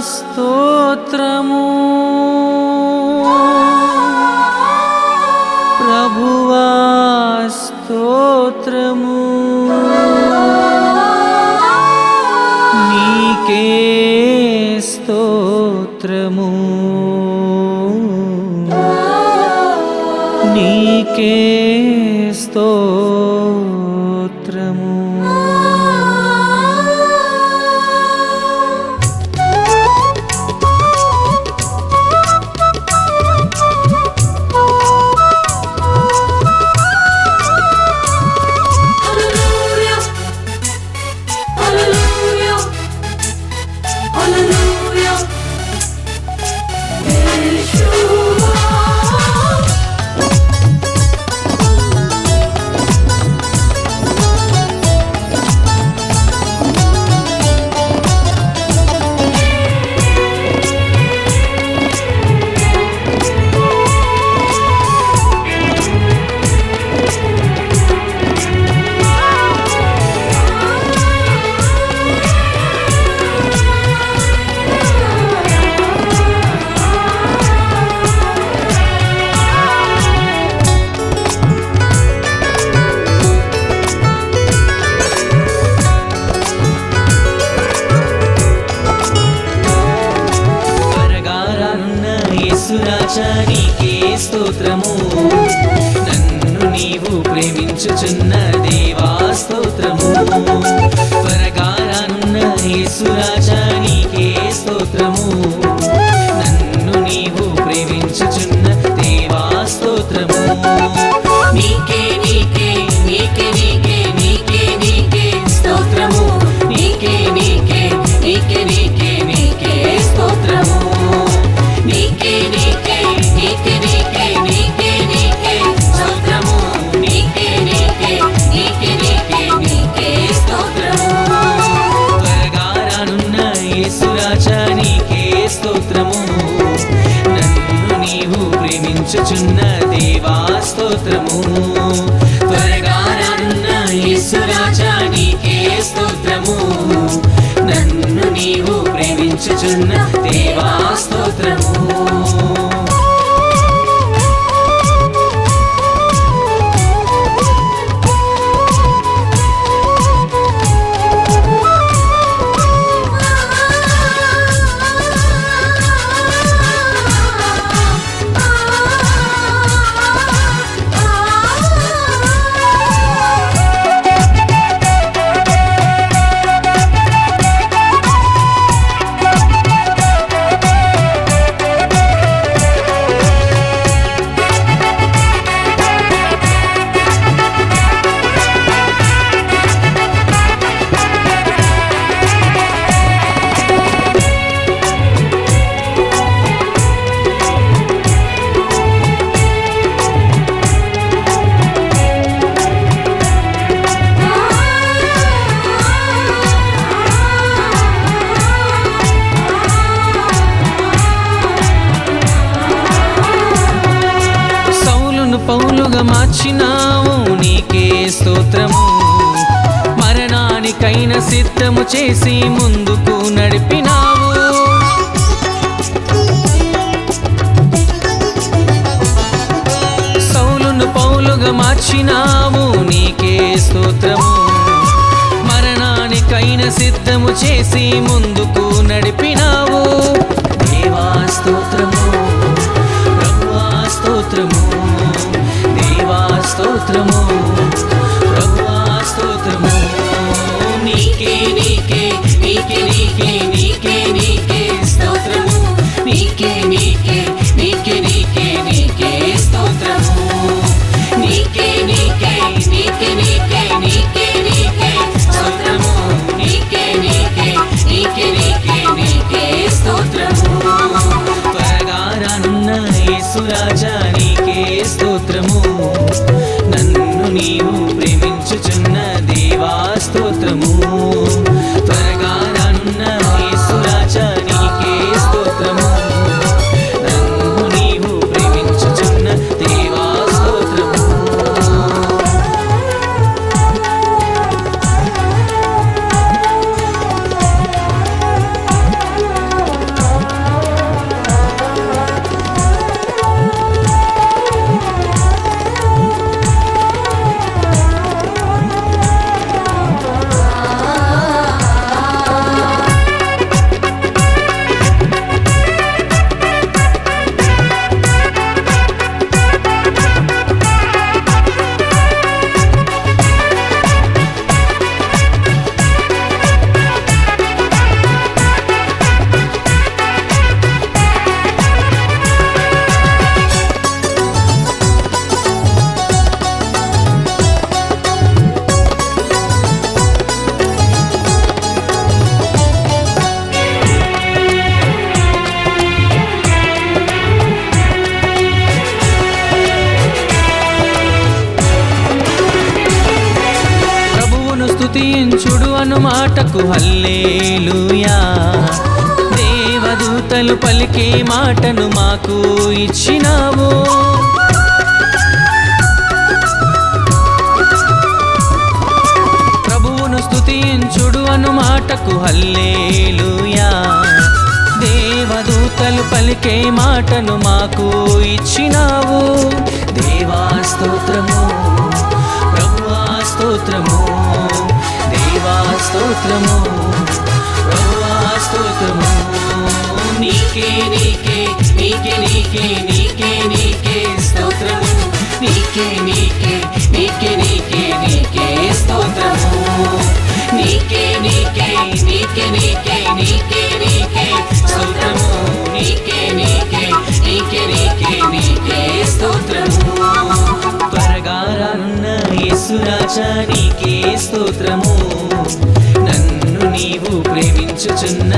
స్తోత్రము ప్రభువా స్తోత్రము నీకే స్తోత్రము నీకే స్తోత్రము నీకే స్తోత్రము నన్ను నీవు ప్రేమించుచున్న దేవా స్తోత్రము త్వరగా రానున్న యేసురాజా నీకే స్తోత్రము నన్ను నీవు ప్రేమించుచున్న దేవా స్తోత్రము నీకే నీకే నీకే నీకే నీకే నీకే స్తోత్రము నీకే నీకే నీకే నీకే నీకే స్తోత్రము నీకే నీకే నీకే నీకే నీకే నీకే స్తోత్రము నీకే నీకే నీకే నీకే నీకే స్తోత్రము త్వరగా రానున్న యేసురాజా నీకే స్తోత్రము నన్ను నీవు ప్రేమించుచున్న దేవా స్తోత్రము త్వరగా రానున్న యేసురాజా నీకే స్తోత్రము నన్ను నీవు ప్రేమించుచున్న దేవా స్తోత్రము పౌలుగా మార్చినావు నీకే స్తోత్రము మరణానికైన సిద్ధము చేసి ముందుకు నడిపినావు సౌలును పౌలుగా మార్చినావు నీకే స్తోత్రము మరణానికైన సిద్ధము చేసి ముందుకు నడిపినావు దేవా స్తోత్రము ప్రభువా స్తోత్రము దేవా స్తోత్రము ప్రభువా స్తోత్రము నీకే నీకే నీకే నీకే నీకే నీకే స్తోత్రము నీకే నీకే నీకే నీకే నీకే స్తోత్రము నీకే నీకే నీకే నీకే నీకే నీకే స్తోత్రము నీకే నీకే నీకే నీకే నీకే స్తుతించుడు అను మాటకు హల్లెలూయా. దేవదూతలు పలికే మాటను మాకు ఇచ్చినావు. ప్రభువును స్తుతించుడు అను మాటకు హల్లెలూయా. దేవదూతలు పలికే మాటను మాకు ఇచ్చినావు. దేవా స్తోత్రము, ప్రభువా స్తోత్రము, దేవా స్తోత్రము, ప్రభువా స్తోత్రము. నీకే నీకే నీకే నీకే నీకే నీకే స్తోత్రము. నీకే నీకే నీకే నీకే నీకే స్తోత్రము. నీకే నీకే నీకే నీకే నీకే నీకే స్తోత్రము. నీకే నీకే నీకే నీకే నీకే స్తోత్రము. త్వరగా రానున్న యేసు రాజా నీకే స్తోత్రము. నన్ను నీవు ప్రేమించుచున్న